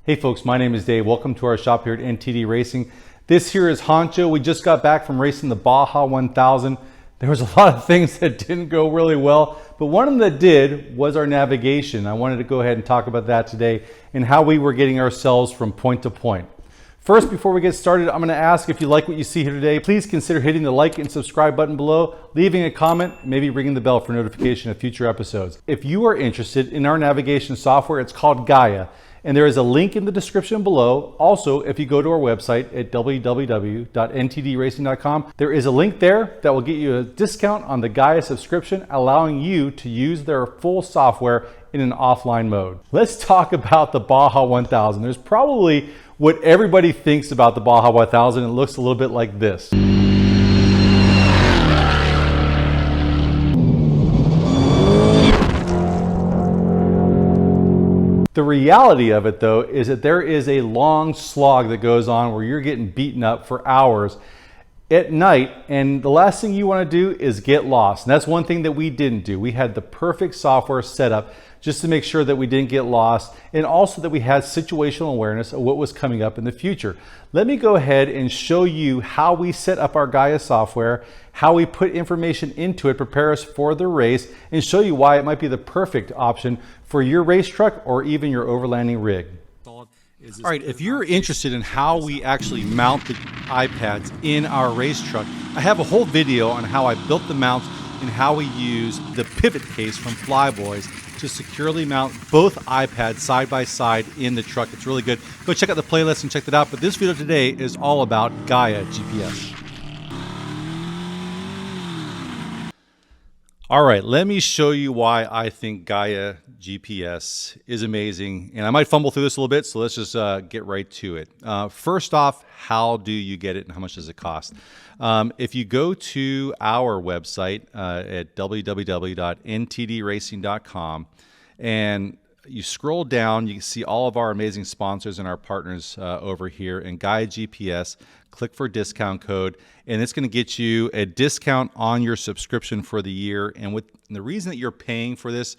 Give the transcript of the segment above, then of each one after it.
Hey folks, my name is Dave. Welcome to our shop here at NTD Racing. This here is Honcho. We just got back from racing the Baja 1000. There was a lot of things that didn't go really well, but one of them that did was our navigation. I wanted to go ahead and talk about that today and how we were getting ourselves from point to point. First, before we get started, I'm going to ask if you like what you see here today, please consider hitting the like and subscribe button below, leaving a comment, maybe ringing the bell for notification of future episodes. If you are interested in our navigation software, it's called Gaia. And there is a link in the description below. Also, if you go to our website at www.ntdracing.com, there is a link there that will get you a discount on the Gaia subscription, allowing you to use their full software in an offline mode. Let's talk about the Baja 1000. There's probably what everybody thinks about the Baja 1000. It looks a little bit like this. The reality of it, though, is that there is a long slog that goes on where you're getting beaten up for hours at night, and the last thing you want to do is get lost. And that's one thing that we didn't do. We had the perfect software set up just to make sure that we didn't get lost, and also that we had situational awareness of what was coming up in the future. Let me go ahead and show you how we set up our Gaia software, how we put information into it, prepare us for the race, and show you why it might be the perfect option for your race truck or even your overlanding rig. All right, if you're interested in how we actually mount the iPads in our race truck, I have a whole video on how I built the mounts and how we use the pivot case from Flyboys to securely mount both iPads side by side in the truck. It's really good. Go check out the playlist and check that out. But this video today is all about Gaia GPS. All right, let me show you why I think Gaia GPS is amazing. And I might fumble through this a little bit, so let's just get right to it. First off, how do you get it and how much does it cost? If you go to our website at www.ntdracing.com and you scroll down, you can see all of our amazing sponsors and our partners over here. And Gaia GPS, click for discount code, and it's going to get you a discount on your subscription for the year. And the reason that you're paying for this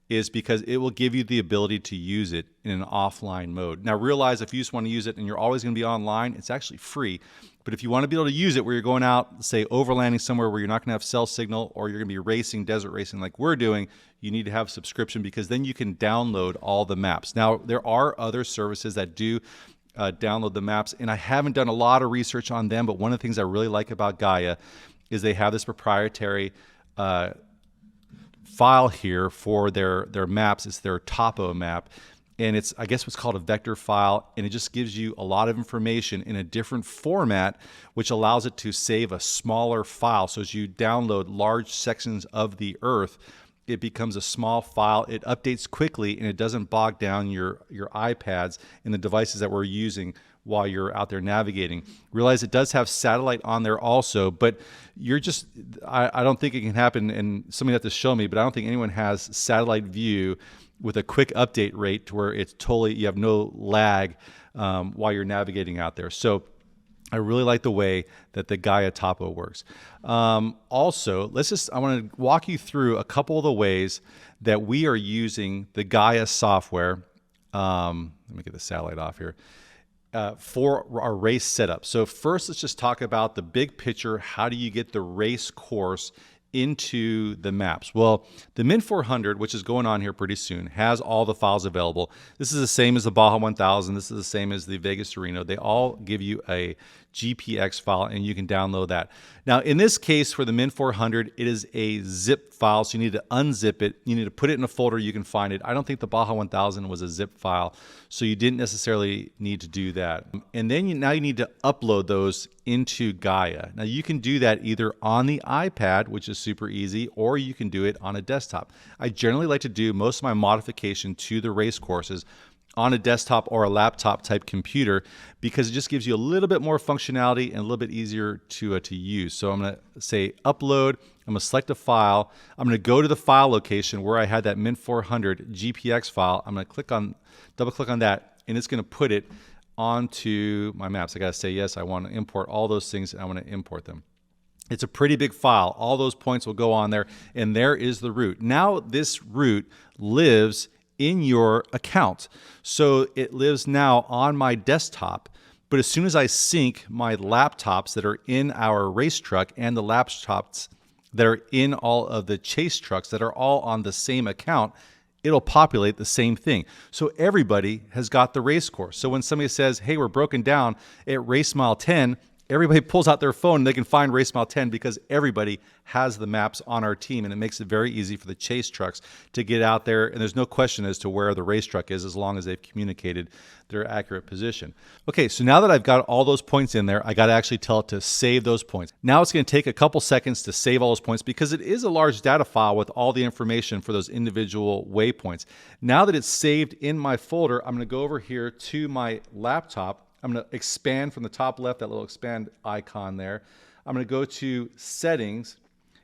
is because it will give you the ability to use it in an offline mode. Now realize if you just want to use it and you're always going to be online, it's actually free. But if you want to be able to use it where you're going out, say overlanding somewhere where you're not going to have cell signal, or you're going to be racing, desert racing like we're doing, you need to have a subscription, because then you can download all the maps. Now there are other services that do download the maps, and I haven't done a lot of research on them, but one of the things I really like about Gaia is they have this proprietary file here for their maps. It's their topo map, and it's, I guess, what's called a vector file, and it just gives you a lot of information in a different format, which allows it to save a smaller file. So as you download large sections of the earth, it becomes a small file. It updates quickly, and it doesn't bog down your iPads and the devices that we're using while you're out there navigating. Realize it does have satellite on there also, but you're just, I don't think it can happen, and somebody has to show me, but I don't think anyone has satellite view with a quick update rate to where it's totally, you have no lag while you're navigating out there. So I really like the way that the Gaia Topo works. Also, I want to walk you through a couple of the ways that we are using the Gaia software. Let me get the satellite off here. For our race setup. So first, let's just talk about the big picture. How do you get the race course into the maps? Well, the Min 400, which is going on here pretty soon, has all the files available. This is the same as the Baja 1000. This is the same as the Vegas to Reno. They all give you a GPX file, and you can download that. Now, in this case, for the Min 400, it is a zip file, so you need to unzip it. You need to put it in a folder you can find it. I don't think the Baja 1000 was a zip file, so you didn't necessarily need to do that. And then now you need to upload those into Gaia. Now, you can do that either on the iPad, which is super easy, or you can do it on a desktop. I generally like to do most of my modification to the race courses on a desktop or a laptop type computer, because it just gives you a little bit more functionality and a little bit easier to use. So I'm going to say upload. I'm going to select a file. I'm going to go to the file location where I had that Min 400 GPX file. I'm going to double click on that, and it's going to put it onto my maps. I got to say yes, I want to import all those things, and I want to import them. It's a pretty big file. All those points will go on there, and there is the route. Now this route lives in your account. So it lives now on my desktop, but as soon as I sync my laptops that are in our race truck and the laptops that are in all of the chase trucks that are all on the same account, it'll populate the same thing. So everybody has got the race course. So when somebody says, hey, we're broken down at race mile 10, everybody pulls out their phone and they can find race mile 10 because everybody has the maps on our team, and it makes it very easy for the chase trucks to get out there, and there's no question as to where the race truck is as long as they've communicated their accurate position. Okay, so now that I've got all those points in there, I got to actually tell it to save those points. Now it's going to take a couple seconds to save all those points because it is a large data file with all the information for those individual waypoints. Now that it's saved in my folder, I'm going to go over here to my laptop. I'm going to expand from the top left, that little expand icon there. I'm going to go to settings,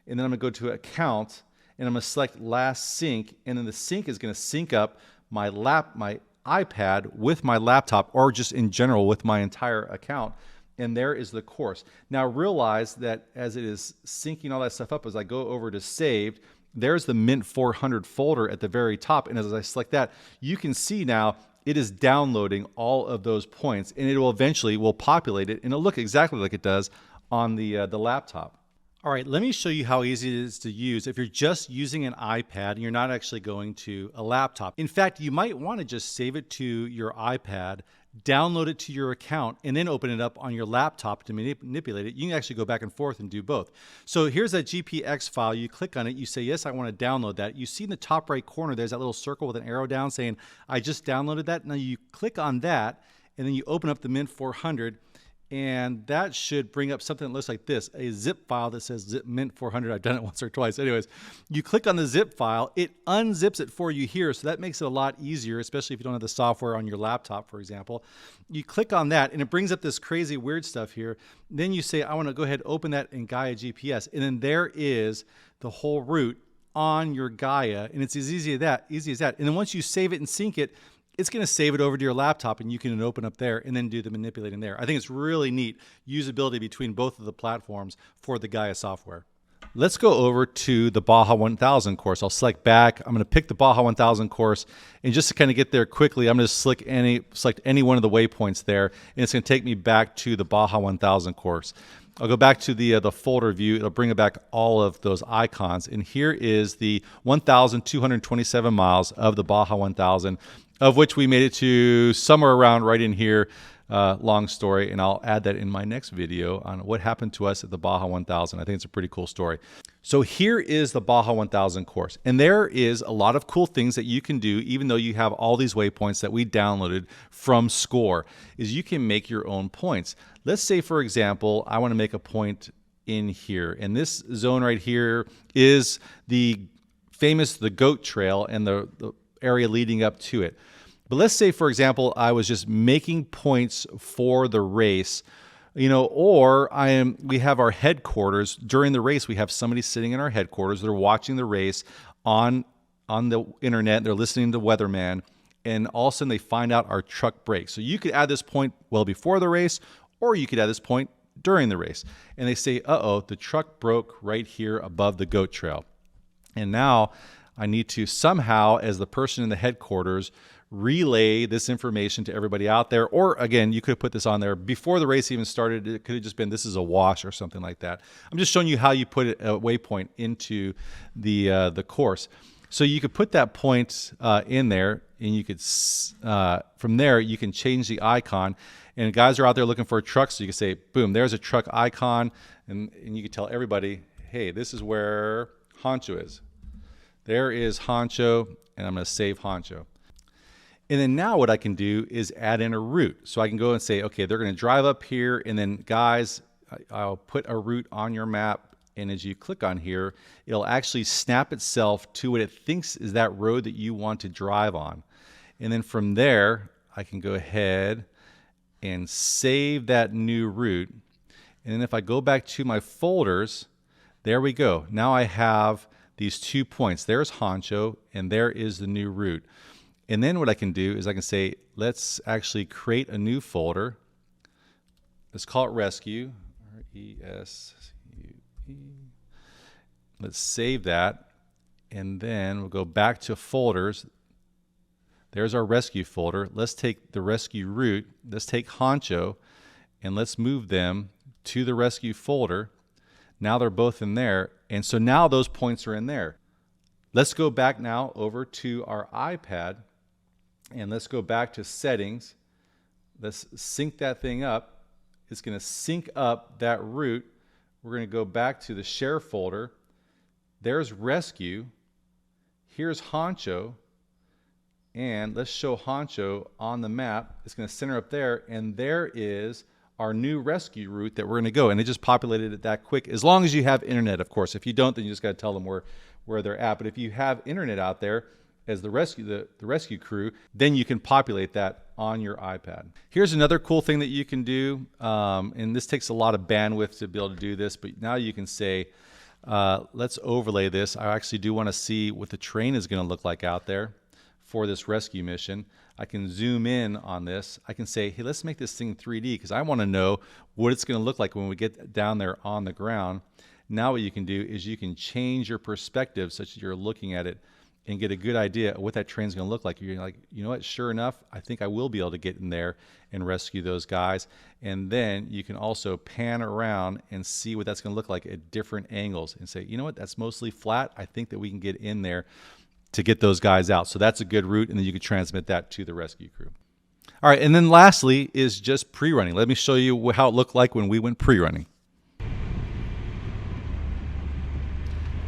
and then I'm going to go to account, and I'm going to select last sync, and then the sync is going to sync up my iPad with my laptop, or just in general with my entire account. And there is the course. Now realize that as it is syncing all that stuff up, as I go over to saved, there's the Mint 400 folder at the very top. And as I select that, you can see now it is downloading all of those points, and it will eventually populate it, and it'll look exactly like it does on the laptop. All right, let me show you how easy it is to use if you're just using an iPad and you're not actually going to a laptop. In fact, you might want to just save it to your iPad, download it to your account, and then open it up on your laptop to manipulate it. You can actually go back and forth and do both. So here's that GPX file. You click on it. You say, yes, I want to download that. You see in the top right corner, there's that little circle with an arrow down saying, I just downloaded that. Now you click on that, and then you open up the Mint 400, and that should bring up something that looks like this, a zip file that says zip Mint 400. I've done it once or twice. Anyways, you click on the zip file, it unzips it for you here, so that makes it a lot easier, especially if you don't have the software on your laptop, for example. You click on that, and it brings up this crazy weird stuff here. Then you say, I want to go ahead and open that in Gaia GPS, and then there is the whole route on your Gaia, and it's as easy as that. And then once you save it and sync it, it's going to save it over to your laptop, and you can open up there and then do the manipulating there. I think it's really neat usability between both of the platforms for the Gaia software. Let's go over to the Baja 1000 course. I'll select back. I'm going to pick the Baja 1000 course, and just to kind of get there quickly, I'm going to select any one of the waypoints there, and it's going to take me back to the Baja 1000 course. I'll go back to the folder view. It'll bring back all of those icons, and here is the 1,227 miles of the Baja 1000, of which we made it to somewhere around right in here. Long story, and I'll add that in my next video on what happened to us at the Baja 1000. I think it's a pretty cool story. So here is the Baja 1000 course, and there is a lot of cool things that you can do even though you have all these waypoints that we downloaded from Score, is you can make your own points. Let's say, for example, I want to make a point in here, and this zone right here is the Goat Trail and the area leading up to it. But let's say, for example, I was just making points for the race, or we have our headquarters. During the race, we have somebody sitting in our headquarters. They're watching the race on the internet. They're listening to Weatherman, and all of a sudden they find out our truck breaks. So you could add this point well before the race, or you could add this point during the race. And they say, uh-oh, the truck broke right here above the goat trail. And now I need to somehow, as the person in the headquarters, relay this information to everybody out there. Or again, you could have put this on there before the race even started. It could have just been, this is a wash or something like that. I'm just showing you how you put a waypoint into the course. So you could put that point in there, and you could from there you can change the icon. And guys are out there looking for a truck, so you can say, boom, there's a truck icon, and you can tell everybody, hey, this is where Honcho is. There is Honcho, and I'm going to save Honcho. And then now what I can do is add in a route. So I can go and say, okay, they're going to drive up here, and then guys, I'll put a route on your map, and as you click on here, it'll actually snap itself to what it thinks is that road that you want to drive on. And then from there, I can go ahead and save that new route. And then if I go back to my folders, there we go. Now I have these 2 points. There's Honcho, and there is the new route. And then what I can do is I can say, let's actually create a new folder. Let's call it Rescue, R-E-S-C-U-E. Let's save that, and then we'll go back to folders. There's our rescue folder. Let's take the rescue route. Let's take Honcho and let's move them to the rescue folder. Now they're both in there. And so now those points are in there. Let's go back now over to our iPad and let's go back to settings. Let's sync that thing up. It's going to sync up that route. We're going to go back to the share folder. There's rescue. Here's Honcho. And let's show Honcho on the map. It's going to center up there. And there is our new rescue route that we're going to go. And it just populated it that quick. As long as you have internet, of course. If you don't, then you just got to tell them where they're at. But if you have internet out there as the rescue crew, then you can populate that on your iPad. Here's another cool thing that you can do. And this takes a lot of bandwidth to be able to do this. But now you can say, let's overlay this. I actually do want to see what the terrain is going to look like out there for this rescue mission. I can zoom in on this. I can say, hey, let's make this thing 3D because I want to know what it's going to look like when we get down there on the ground. Now what you can do is you can change your perspective such that you're looking at it and get a good idea of what that train's going to look like. You're like, you know what, sure enough, I think I will be able to get in there and rescue those guys. And then you can also pan around and see what that's going to look like at different angles and say, you know what, that's mostly flat. I think that we can get in there to get those guys out. So that's a good route, and then you can transmit that to the rescue crew. All right, and then lastly is just pre-running. Let me show you how it looked like when we went pre-running.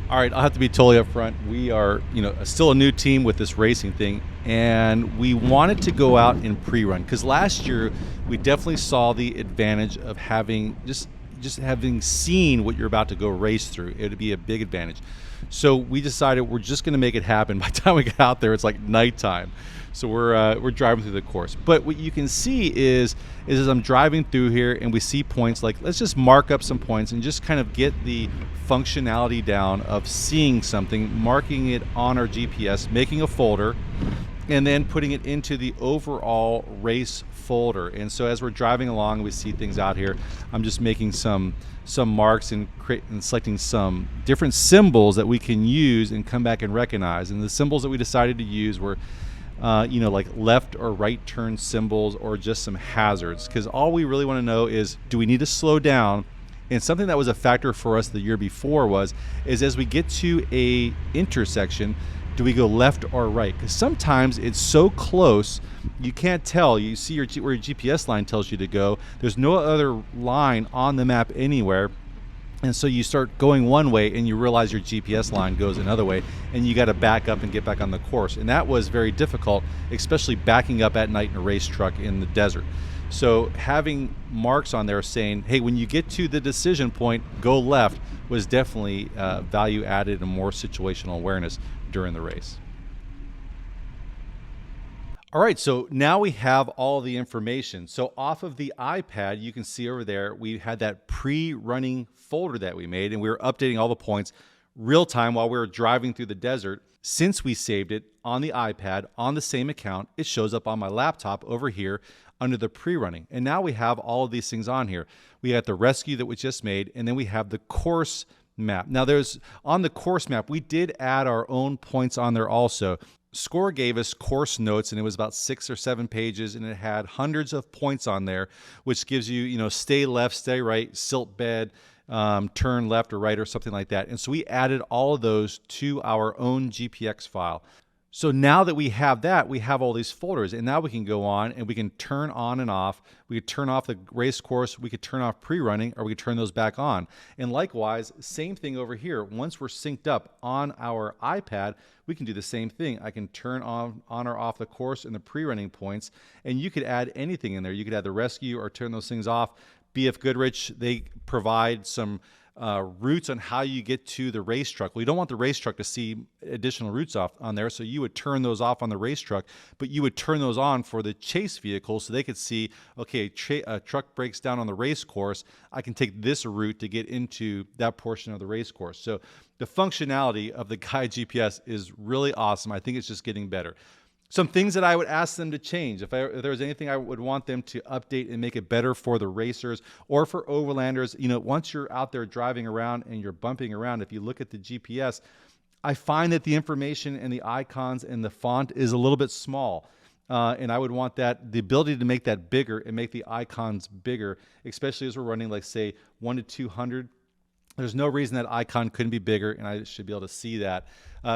All right, I'll have to be totally upfront. We are, still a new team with this racing thing, and we wanted to go out and pre-run because last year we definitely saw the advantage of having just having seen what you're about to go race through. It would be a big advantage. So we decided we're just going to make it happen. By the time we get out there, it's like nighttime. So we're driving through the course. But what you can see is as I'm driving through here and we see points, like let's just mark up some points and just kind of get the functionality down of seeing something, marking it on our GPS, making a folder, and then putting it into the overall race folder. And so as we're driving along, we see things out here. I'm just making some marks and selecting some different symbols that we can use and come back and recognize. And the symbols that we decided to use were like left or right turn symbols or just some hazards, because all we really want to know is, do we need to slow down? And something that was a factor for us the year before is as we get to a intersection, do we go left or right? Because sometimes it's so close you can't tell. You see where your GPS line tells you to go. There's no other line on the map anywhere. And so you start going one way and you realize your GPS line goes another way and you got to back up and get back on the course. And that was very difficult, especially backing up at night in a race truck in the desert. So having marks on there saying, hey, when you get to the decision point, go left, was definitely value added and more situational awareness during the race. All right, so now we have all the information. So off of the iPad, you can see over there, we had that pre-running folder that we made, and we were updating all the points real time while we were driving through the desert. Since we saved it on the iPad, on the same account, it shows up on my laptop over here under the pre-running. And now we have all of these things on here. We got the rescue that we just made, and then we have the course map. Now on the course map, we did add our own points on there also. Score gave us course notes, and it was about 6 or 7 pages, and it had hundreds of points on there, which gives you, stay left, stay right, silt bed, turn left or right or something like that. And so we added all of those to our own GPX file. So now that we have that, we have all these folders, and now we can go on and we can turn on and off. We could turn off the race course, we could turn off pre-running, or we could turn those back on. And likewise, same thing over here. Once we're synced up on our iPad, we can do the same thing. I can turn on or off the course and the pre-running points, and you could add anything in there. You could add the rescue or turn those things off. BF Goodrich, they provide some routes on how you get to the race truck. Well, you don't want the race truck to see additional routes off on there, so you would turn those off on the race truck, but you would turn those on for the chase vehicle so they could see, okay, a truck breaks down on the race course, I can take this route to get into that portion of the race course. So the functionality of the Gaia GPS is really awesome. I think it's just getting better. Some things that I would ask them to change, if there was anything I would want them to update and make it better for the racers or for overlanders, once you're out there driving around and you're bumping around, if you look at the GPS, I find that the information and the icons and the font is a little bit small. And I would want the ability to make that bigger and make the icons bigger, especially as we're running, like say 1 to 200. There's no reason that icon couldn't be bigger, and I should be able to see that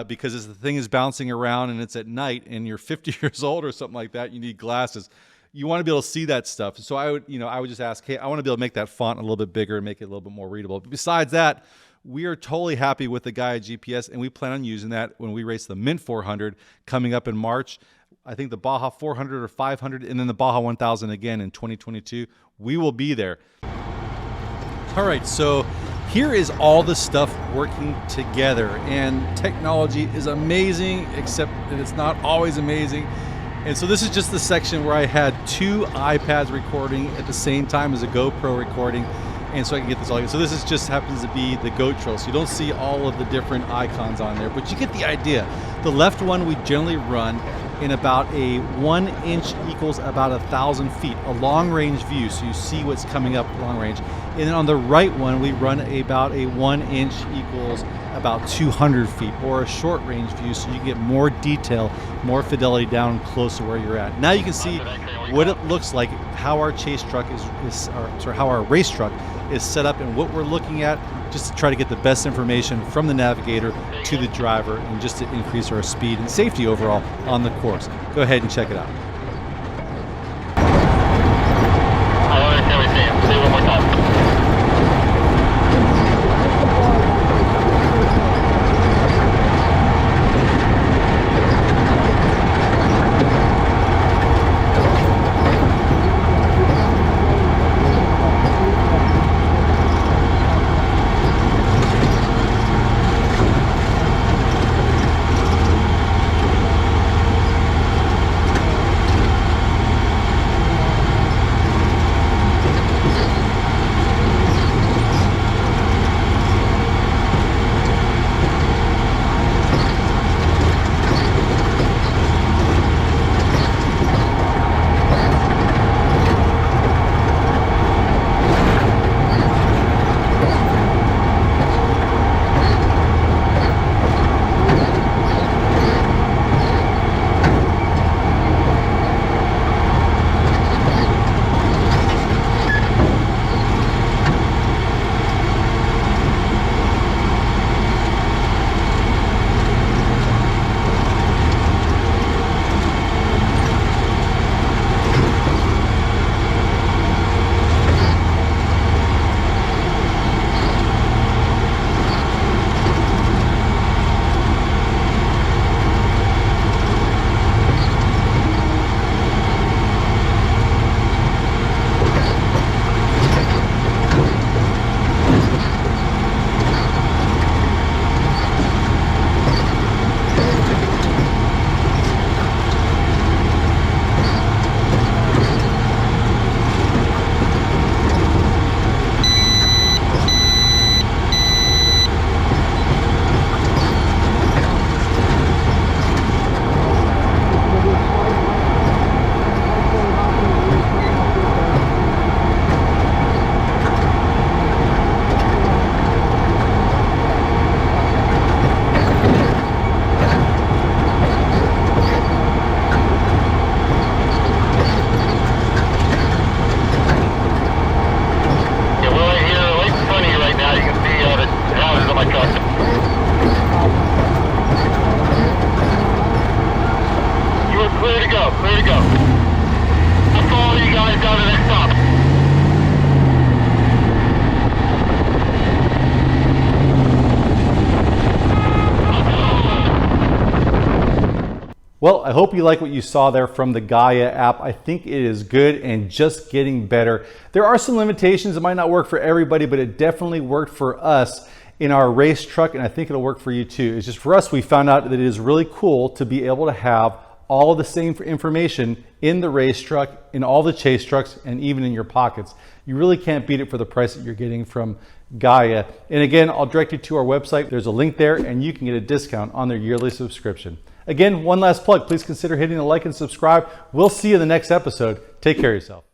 because as the thing is bouncing around and it's at night and you're 50 years old or something like that, you need glasses. You want to be able to see that stuff. So I would just ask, hey, I want to be able to make that font a little bit bigger and make it a little bit more readable. But besides that, we are totally happy with the Gaia GPS, and we plan on using that when we race the Mint 400 coming up in March. I think the Baja 400 or 500, and then the Baja 1000 again in 2022. We will be there. All right, so here is all the stuff working together, and technology is amazing, except that it's not always amazing. And so this is just the section where I had 2 iPads recording at the same time as a GoPro recording, and so I can get this all. So this just happens to be the GO Trail, so you don't see all of the different icons on there, but you get the idea. The left one we generally run in about a 1 inch equals about 1,000 feet, a long range view, so you see what's coming up long range. And then on the right one, we run about a 1 inch equals about 200 feet, or a short range view, so you can get more detail, more fidelity down close to where you're at. Now you can see what it looks like, how our chase truck how our race truck is set up, and what we're looking at, just to try to get the best information from the navigator to the driver, and just to increase our speed and safety overall on the course. Go ahead and check it out. Can we see him? Say it one more time. Well, I hope you like what you saw there from the Gaia app. I think it is good and just getting better. There are some limitations. It might not work for everybody, but it definitely worked for us in our race truck, and I think it'll work for you too. It's just for us, we found out that it is really cool to be able to have all the same information in the race truck, in all the chase trucks, and even in your pockets. You really can't beat it for the price that you're getting from Gaia. And again, I'll direct you to our website. There's a link there, and you can get a discount on their yearly subscription. Again, one last plug. Please consider hitting the like and subscribe. We'll see you in the next episode. Take care of yourself.